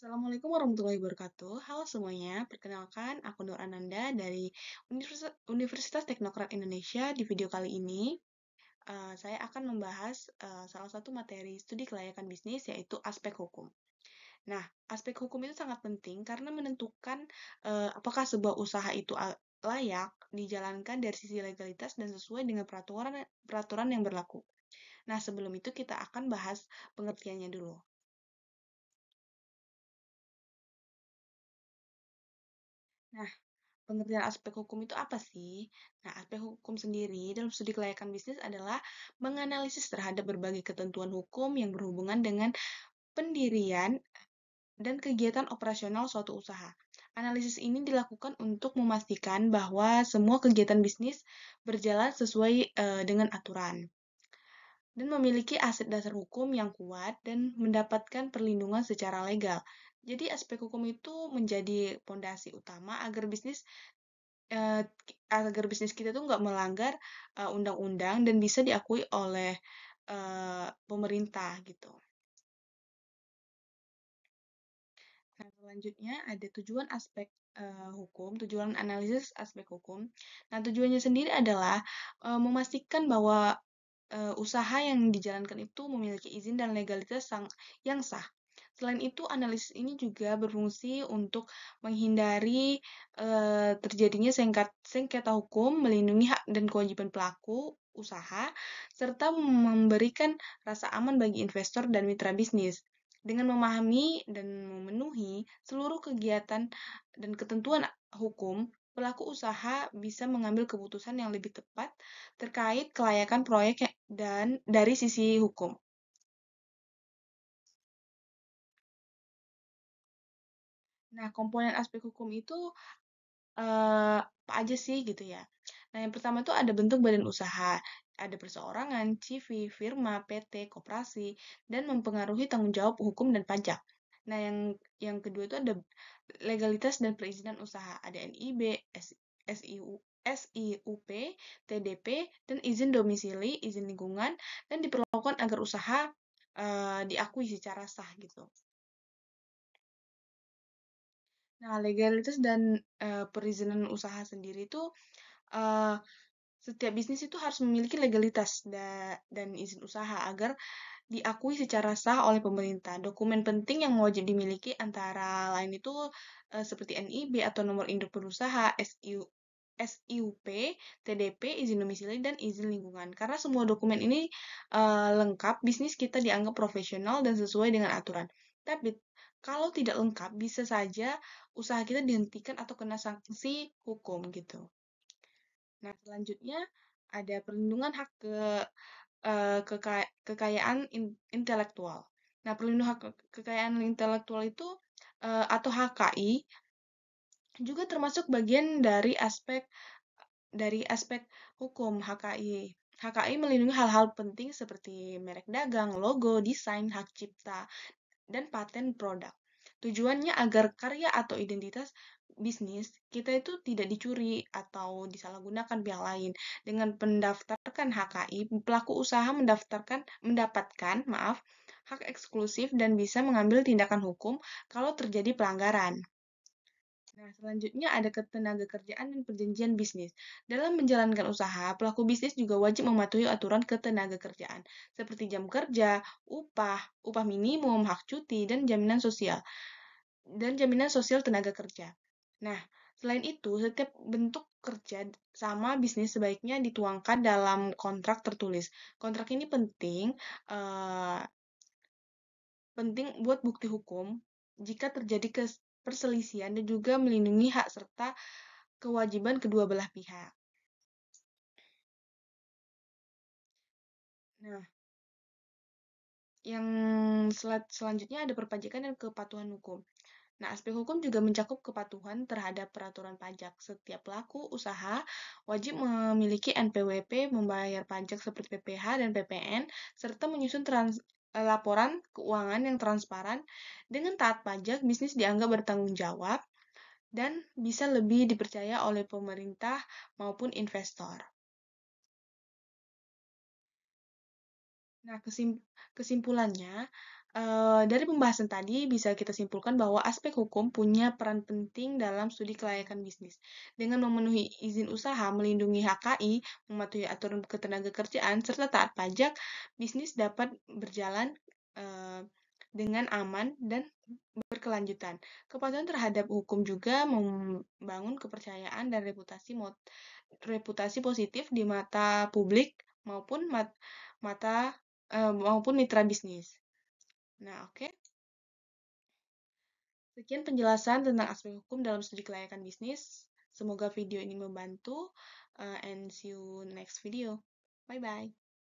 Assalamualaikum warahmatullahi wabarakatuh. Halo semuanya, perkenalkan aku Nur Ananda dari Universitas Teknokrat Indonesia. Di video kali ini, saya akan membahas salah satu materi studi kelayakan bisnis, yaitu aspek hukum. Nah, aspek hukum itu sangat penting karena menentukan apakah sebuah usaha itu layak dijalankan dari sisi legalitas dan sesuai dengan peraturan yang berlaku. Nah, sebelum itu kita akan bahas pengertiannya dulu. Nah, pengertian aspek hukum itu apa sih? Nah, aspek hukum sendiri dalam studi kelayakan bisnis adalah menganalisis terhadap berbagai ketentuan hukum yang berhubungan dengan pendirian dan kegiatan operasional suatu usaha. Analisis ini dilakukan untuk memastikan bahwa semua kegiatan bisnis berjalan sesuai dengan aturan dan memiliki aset dasar hukum yang kuat dan mendapatkan perlindungan secara legal. Jadi aspek hukum itu menjadi fondasi utama eee, agar bisnis kita tuh nggak melanggar, undang-undang dan bisa diakui oleh, pemerintah gitu. Nah, selanjutnya ada tujuan analisis aspek hukum. Nah, tujuannya sendiri adalah, memastikan bahwa, usaha yang dijalankan itu memiliki izin dan legalitas yang sah. Selain itu, analisis ini juga berfungsi untuk menghindari, terjadinya sengketa hukum, melindungi hak dan kewajiban pelaku usaha, serta memberikan rasa aman bagi investor dan mitra bisnis. Dengan memahami dan memenuhi seluruh kegiatan dan ketentuan hukum, pelaku usaha bisa mengambil keputusan yang lebih tepat terkait kelayakan proyek dan dari sisi hukum. Nah, komponen aspek hukum itu apa aja sih gitu ya. Nah, yang pertama itu ada bentuk badan usaha, ada perseorangan, CV, firma, PT, koperasi, dan mempengaruhi tanggung jawab hukum dan pajak. Nah, yang kedua itu ada legalitas dan perizinan usaha, ada NIB, SIU, SIUP, TDP, dan izin domisili, izin lingkungan, dan diperlakukan agar usaha diakui secara sah gitu. Nah, legalitas dan perizinan usaha sendiri itu eh, setiap bisnis itu harus memiliki legalitas dan izin usaha agar diakui secara sah oleh pemerintah. Dokumen penting yang wajib dimiliki antara lain itu seperti NIB atau nomor induk berusaha, SIUP, TDP, izin domisili, dan izin lingkungan. Karena semua dokumen ini lengkap, bisnis kita dianggap profesional dan sesuai dengan aturan. Tapi kalau tidak lengkap, bisa saja usaha kita dihentikan atau kena sanksi hukum gitu. Nah, selanjutnya ada perlindungan hak kekayaan intelektual. Nah, perlindungan hak kekayaan intelektual itu atau HKI juga termasuk bagian dari aspek hukum HKI. HKI melindungi hal-hal penting seperti merek dagang, logo, desain, hak cipta, dan paten produk. Tujuannya agar karya atau identitas bisnis kita itu tidak dicuri atau disalahgunakan pihak lain. Dengan mendaftarkan HKI, pelaku usaha mendapatkan, hak eksklusif dan bisa mengambil tindakan hukum kalau terjadi pelanggaran. Nah, selanjutnya ada ketenagakerjaan dan perjanjian bisnis. Dalam menjalankan usaha, pelaku bisnis juga wajib mematuhi aturan ketenagakerjaan, seperti jam kerja, upah minimum, hak cuti, dan jaminan sosial tenaga kerja. Nah, selain itu, setiap bentuk kerja sama bisnis sebaiknya dituangkan dalam kontrak tertulis. Kontrak ini penting buat bukti hukum jika terjadi perselisihan dan juga melindungi hak serta kewajiban kedua belah pihak. Nah, yang selanjutnya ada perpajakan dan kepatuhan hukum. Nah, aspek hukum juga mencakup kepatuhan terhadap peraturan pajak. Setiap pelaku usaha wajib memiliki NPWP, membayar pajak seperti PPh dan PPN, serta menyusun laporan keuangan yang transparan. Dengan taat pajak, bisnis dianggap bertanggung jawab dan bisa lebih dipercaya oleh pemerintah maupun investor. Nah, kesimpulannya, Dari pembahasan tadi bisa kita simpulkan bahwa aspek hukum punya peran penting dalam studi kelayakan bisnis. Dengan memenuhi izin usaha, melindungi HKI, mematuhi aturan ketenagakerjaan, serta taat pajak, bisnis dapat berjalan eh, dengan aman dan berkelanjutan. Kepatuhan terhadap hukum juga membangun kepercayaan dan reputasi positif di mata publik maupun mata maupun mitra bisnis. Nah, oke. Sekian penjelasan tentang aspek hukum dalam studi kelayakan bisnis. Semoga video ini membantu, and see you next video. Bye-bye.